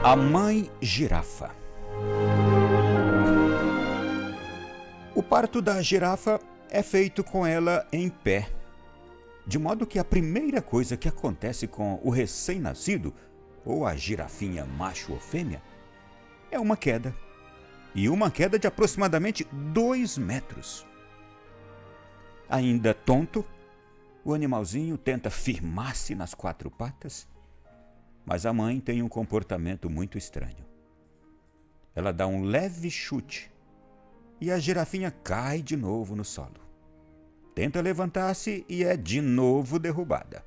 A mãe girafa. O parto da girafa é feito com ela em pé, de modo que a primeira coisa que acontece com o recém-nascido, ou a girafinha macho ou fêmea, é uma queda. E uma queda de aproximadamente 2 metros. Ainda tonto, o animalzinho tenta firmar-se nas 4 patas, mas a mãe tem um comportamento muito estranho. Ela dá um leve chute e a girafinha cai de novo no solo. Tenta levantar-se e é de novo derrubada.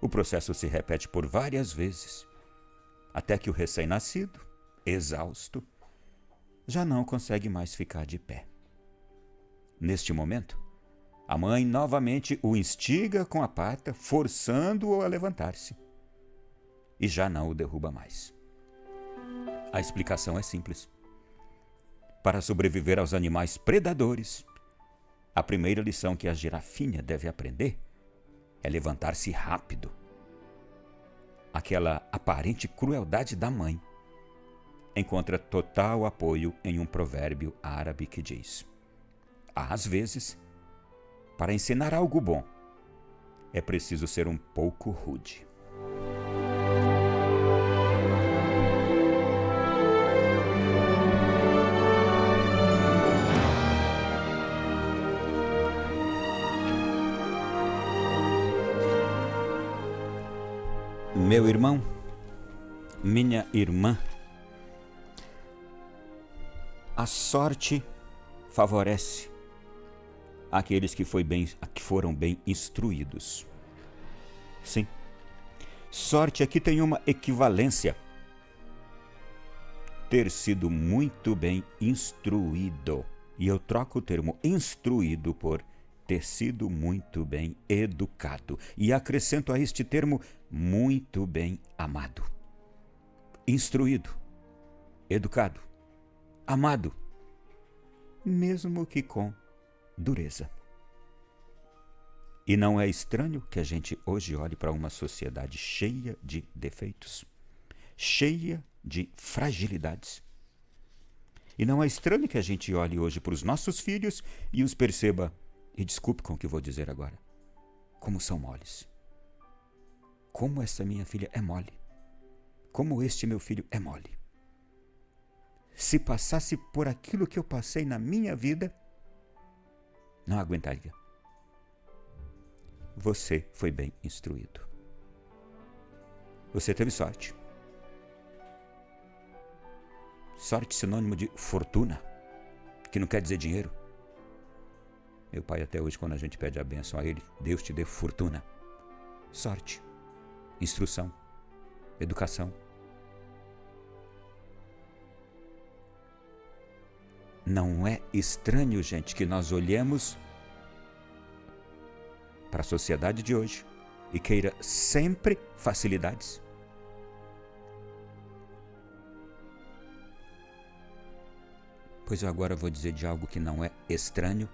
O processo se repete por várias vezes, até que o recém-nascido, exausto, já não consegue mais ficar de pé. Neste momento, a mãe novamente o instiga com a pata, forçando-o a levantar-se. E já não o derruba mais. A explicação é simples. Para sobreviver aos animais predadores, a primeira lição que a girafinha deve aprender é levantar-se rápido. Aquela aparente crueldade da mãe encontra total apoio em um provérbio árabe que diz: às vezes, para ensinar algo bom, é preciso ser um pouco rude. Meu irmão, minha irmã, a sorte favorece aqueles que foram bem instruídos. Sim, sorte aqui tem uma equivalência. Ter sido muito bem instruído. E eu troco o termo instruído por ter sido muito bem educado. E acrescento a este termo muito bem amado. Instruído, educado, amado, mesmo que com dureza. E não é estranho que a gente hoje olhe para uma sociedade cheia de defeitos, cheia de fragilidades. E não é estranho que a gente olhe hoje para os nossos filhos e os perceba, e desculpe com o que vou dizer agora, como são moles. Como essa minha filha é mole. Como este meu filho é mole. Se passasse por aquilo que eu passei na minha vida, não aguentaria. Você foi bem instruído. Você teve sorte. Sorte sinônimo de fortuna, que não quer dizer dinheiro. Meu pai até hoje, quando a gente pede a bênção a ele, Deus te dê fortuna. Sorte, instrução, educação. Não é estranho, gente, que nós olhemos para a sociedade de hoje e queira sempre facilidades. Pois eu agora vou dizer de algo que não é estranho,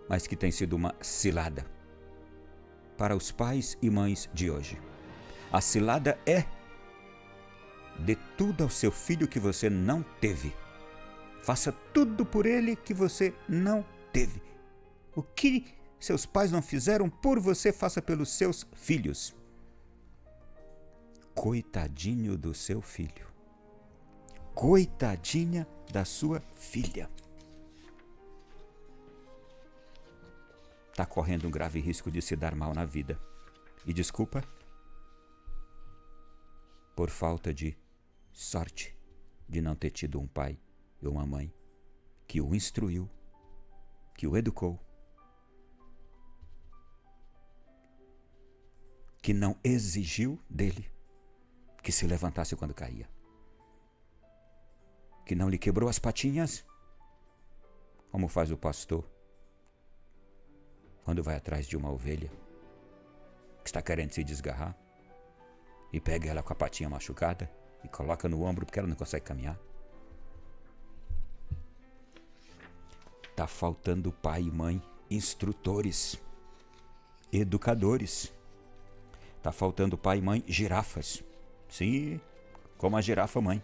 mas que tem sido uma cilada para os pais e mães de hoje. A cilada é: dê tudo ao seu filho que você não teve. Faça tudo por ele que você não teve. O que seus pais não fizeram por você, faça pelos seus filhos. Coitadinho do seu filho. Coitadinha da sua filha. Está correndo um grave risco de se dar mal na vida. E desculpa, por falta de sorte de não ter tido um pai ou uma mãe que o instruiu, que o educou, que não exigiu dele que se levantasse quando caía, que não lhe quebrou as patinhas, como faz o pastor quando vai atrás de uma ovelha que está querendo se desgarrar e pega ela com a patinha machucada e coloca no ombro porque ela não consegue caminhar. Está faltando pai e mãe, instrutores, educadores. Está faltando pai e mãe girafas. Sim, como a girafa mãe.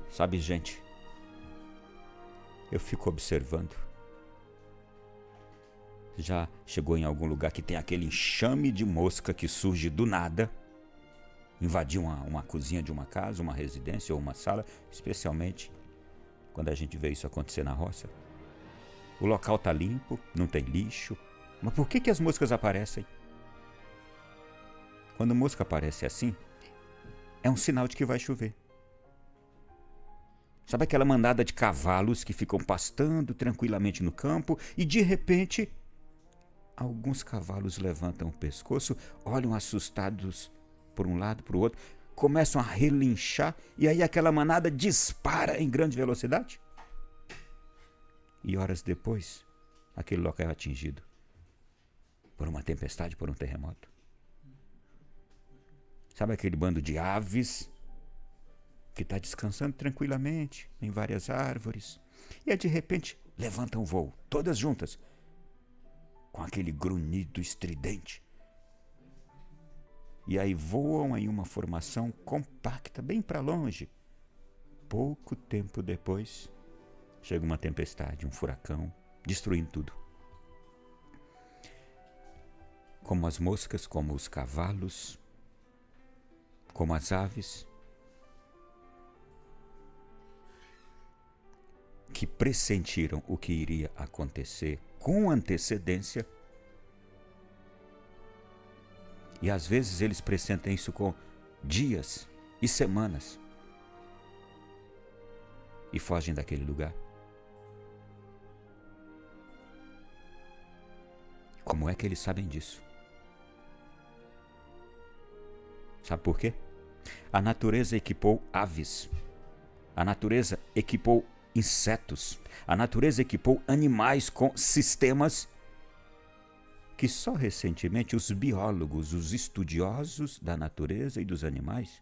Sabe, gente, eu fico observando. Já chegou em algum lugar que tem aquele enxame de mosca que surge do nada, invadir uma cozinha de uma casa, uma residência ou uma sala, especialmente quando a gente vê isso acontecer na roça? O local está limpo, não tem lixo, mas por que as moscas aparecem? Quando mosca aparece assim, é um sinal de que vai chover. Sabe aquela mandada de cavalos que ficam pastando tranquilamente no campo e de repente alguns cavalos levantam o pescoço, olham assustados por um lado, para o outro, começam a relinchar e aí aquela manada dispara em grande velocidade? E horas depois, aquele local é atingido por uma tempestade, por um terremoto. Sabe aquele bando de aves que está descansando tranquilamente em várias árvores e aí de repente levantam o voo, todas juntas, com aquele grunhido estridente. E aí voam em uma formação compacta, bem para longe. Pouco tempo depois, chega uma tempestade, um furacão, destruindo tudo. Como as moscas, como os cavalos, como as aves, que pressentiram o que iria acontecer com antecedência, e às vezes eles pressentem isso com dias e semanas e fogem daquele lugar. Como é que eles sabem disso? Sabe por quê? A natureza equipou aves, a natureza equipou insetos, a natureza equipou animais com sistemas que só recentemente os biólogos, os estudiosos da natureza e dos animais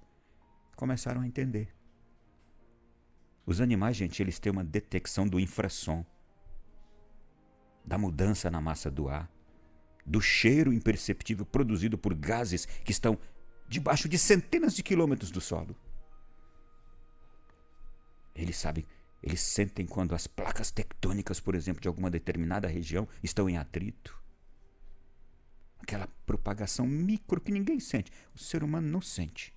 começaram a entender. Os animais, gente, eles têm uma detecção do infrassom, da mudança na massa do ar, do cheiro imperceptível produzido por gases que estão debaixo de centenas de quilômetros do solo. Eles sabem, eles sentem quando as placas tectônicas, por exemplo, de alguma determinada região estão em atrito. Aquela propagação micro que ninguém sente, o ser humano não sente.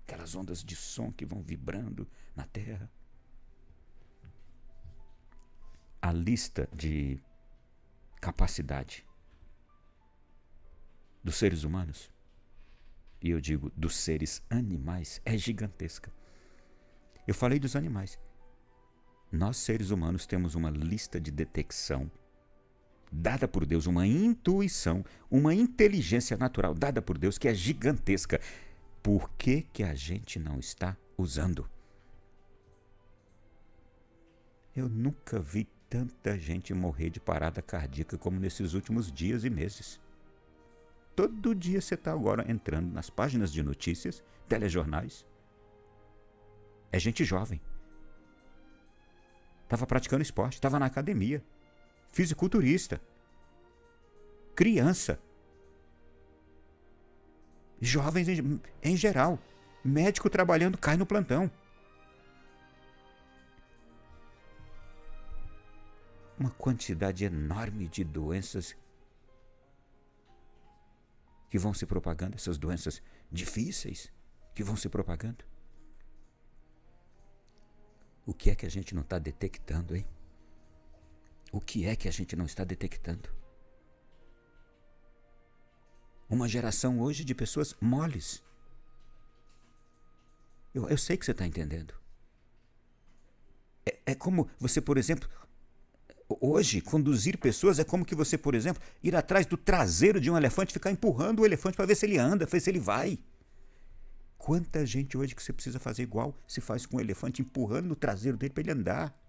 Aquelas ondas de som que vão vibrando na Terra. A lista de capacidade dos seres humanos, e eu digo dos seres animais, é gigantesca. Eu falei dos animais. Nós, seres humanos, temos uma lista de detecção dada por Deus, uma intuição, uma inteligência natural dada por Deus que é gigantesca. Por que a gente não está usando? Eu nunca vi tanta gente morrer de parada cardíaca como nesses últimos dias e meses. Todo dia você está agora entrando nas páginas de notícias, telejornais. É gente jovem. Estava praticando esporte, estava na academia. Fisiculturista, criança, jovens em geral, médico trabalhando, cai no plantão. Uma quantidade enorme de doenças que vão se propagando, essas doenças difíceis que vão se propagando. O que é que a gente não está detectando, hein? O que é que a gente não está detectando? Uma geração hoje de pessoas moles. Eu sei que você está entendendo. É como você, por exemplo, hoje, conduzir pessoas é como que você, por exemplo, ir atrás do traseiro de um elefante, ficar empurrando o elefante para ver se ele anda, ver se ele vai. Quanta gente hoje que você precisa fazer igual se faz com o elefante, empurrando no traseiro dele para ele andar.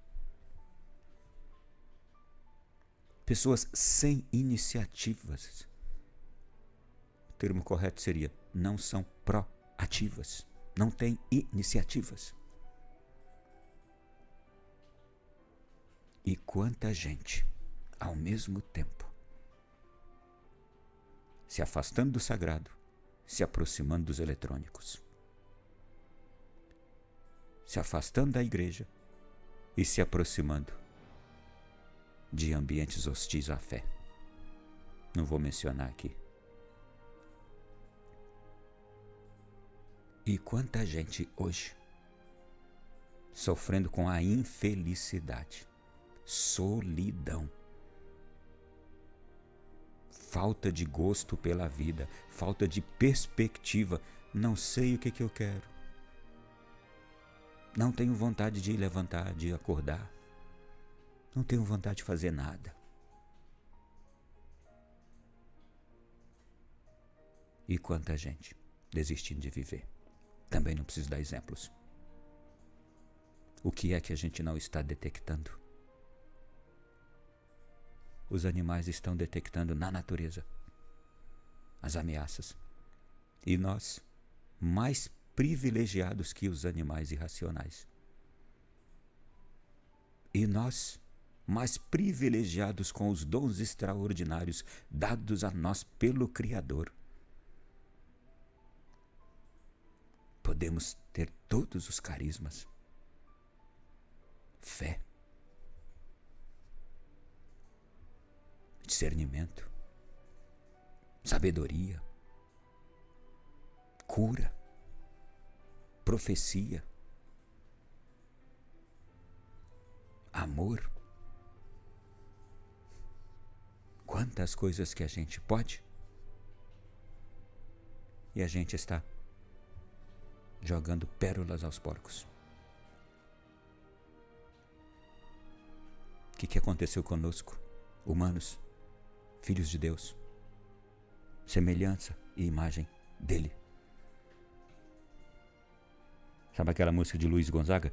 Pessoas sem iniciativas. O termo correto seria: não são proativas. Não têm iniciativas. E quanta gente, ao mesmo tempo, se afastando do sagrado, se aproximando dos eletrônicos, se afastando da igreja e se aproximando de ambientes hostis à fé. Não vou mencionar aqui. E quanta gente hoje sofrendo com a infelicidade, solidão, falta de gosto pela vida, falta de perspectiva. Não sei o que eu quero. Não tenho vontade de levantar, de acordar. Não tenho vontade de fazer nada. E quanta gente desistindo de viver. Também não preciso dar exemplos. O que é que a gente não está detectando? Os animais estão detectando na natureza as ameaças. E nós, mais privilegiados que os animais irracionais. E nós, mais privilegiados com os dons extraordinários dados a nós pelo Criador. Podemos ter todos os carismas. Fé, discernimento, sabedoria, cura, profecia, amor. Quantas coisas que a gente pode e a gente está jogando pérolas aos porcos. O que aconteceu conosco, humanos, filhos de Deus, semelhança e imagem dele? Sabe aquela música de Luiz Gonzaga?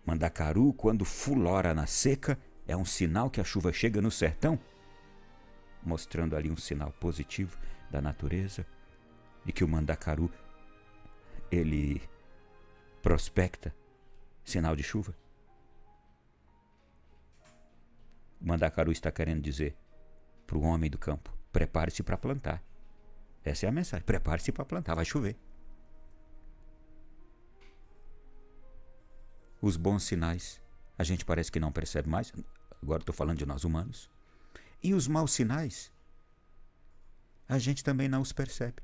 Mandacaru, quando fulora na seca, é um sinal que a chuva chega no sertão, mostrando ali um sinal positivo da natureza e que o mandacaru, ele prospecta sinal de chuva. O mandacaru está querendo dizer para o homem do campo: prepare-se para plantar. Essa é a mensagem: prepare-se para plantar, vai chover. Os bons sinais a gente parece que não percebe mais. Agora estou falando de nós humanos. E os maus sinais a gente também não os percebe.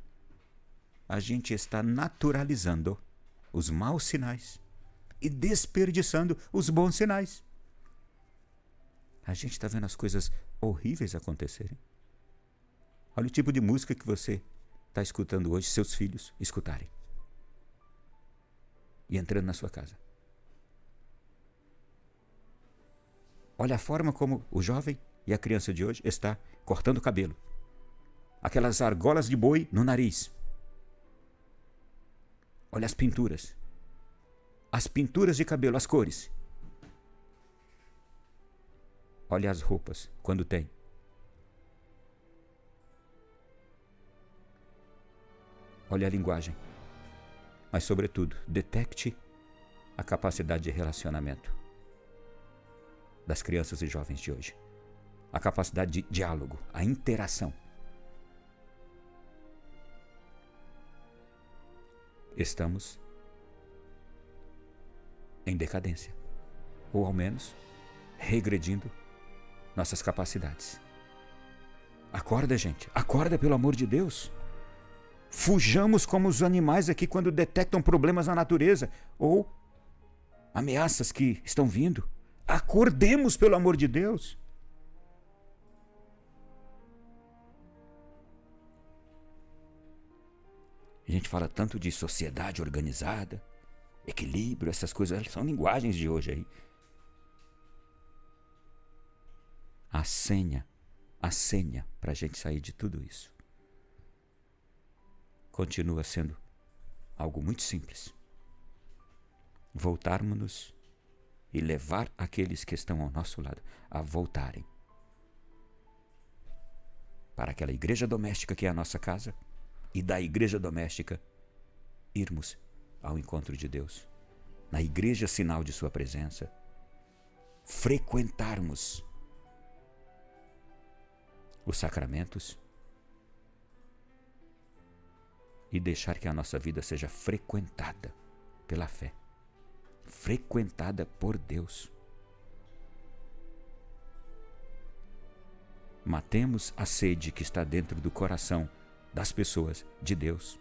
A gente está naturalizando os maus sinais e desperdiçando os bons sinais. A gente está vendo as coisas horríveis acontecerem. Olha o tipo de música que você está escutando hoje, seus filhos escutarem. E entrando na sua casa. Olha a forma como o jovem e a criança de hoje está cortando o cabelo. Aquelas argolas de boi no nariz. Olha as pinturas. As pinturas de cabelo, as cores. Olha as roupas, quando tem. Olha a linguagem. Mas, sobretudo, detecte a capacidade de relacionamento das crianças e jovens de hoje. A capacidade de diálogo, a interação. Estamos em decadência. Ou, ao menos, regredindo nossas capacidades. Acorda, gente. Acorda, pelo amor de Deus. Fujamos como os animais aqui quando detectam problemas na natureza ou ameaças que estão vindo. Acordemos, pelo amor de Deus. A gente fala tanto de sociedade organizada, equilíbrio, essas coisas são linguagens de hoje aí. A senha para a gente sair de tudo isso continua sendo algo muito simples. Voltarmos-nos e levar aqueles que estão ao nosso lado a voltarem para aquela igreja doméstica que é a nossa casa e da igreja doméstica irmos ao encontro de Deus, na igreja sinal de sua presença, frequentarmos os sacramentos e deixar que a nossa vida seja frequentada pela fé, frequentada por Deus. Matemos a sede que está dentro do coração das pessoas de Deus,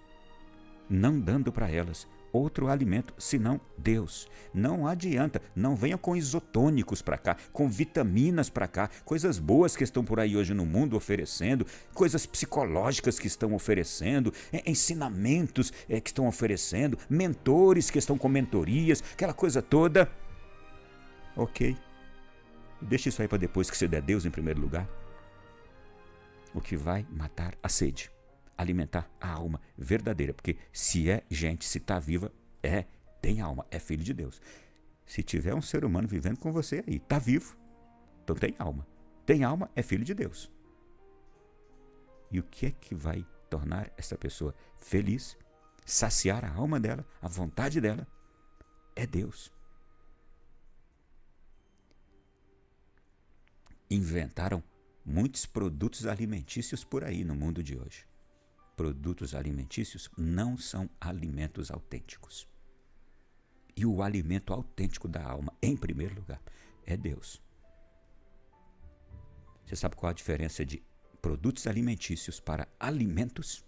não dando para elas outro alimento senão Deus. Não adianta, não venham com isotônicos para cá, com vitaminas para cá, coisas boas que estão por aí hoje no mundo oferecendo, coisas psicológicas que estão oferecendo, ensinamentos que estão oferecendo, mentores que estão com mentorias, aquela coisa toda. Ok, deixa isso aí para depois que você der Deus em primeiro lugar. O que vai matar a sede, alimentar a alma verdadeira, porque se é gente, se está viva, tem alma, é filho de Deus. Se tiver um ser humano vivendo com você aí, está vivo, então tem alma, é filho de Deus. E o que é que vai tornar essa pessoa feliz, saciar a alma dela, a vontade dela? É Deus. Inventaram muitos produtos alimentícios por aí no mundo de hoje. Produtos alimentícios não são alimentos autênticos. E o alimento autêntico da alma, em primeiro lugar, é Deus. Você sabe qual a diferença de produtos alimentícios para alimentos?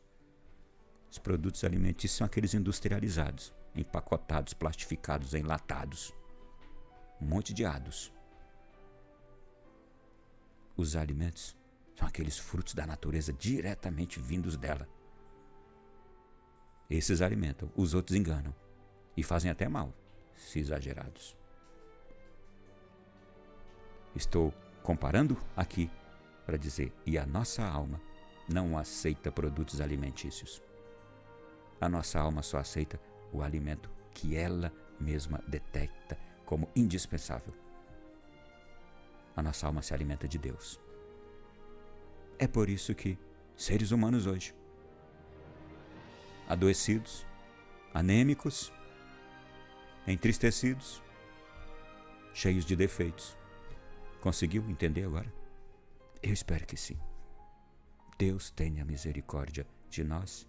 Os produtos alimentícios são aqueles industrializados, empacotados, plastificados, enlatados. Um monte de ados. Os alimentos são aqueles frutos da natureza diretamente vindos dela. Esses alimentam, os outros enganam e fazem até mal, se exagerados. Estou comparando aqui para dizer, e a nossa alma não aceita produtos alimentícios. A nossa alma só aceita o alimento que ela mesma detecta como indispensável. A nossa alma se alimenta de Deus. É por isso que seres humanos hoje, adoecidos, anêmicos, entristecidos, cheios de defeitos. Conseguiu entender agora? Eu espero que sim. Deus tenha misericórdia de nós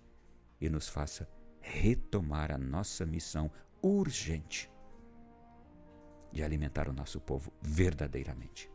e nos faça retomar a nossa missão urgente de alimentar o nosso povo verdadeiramente.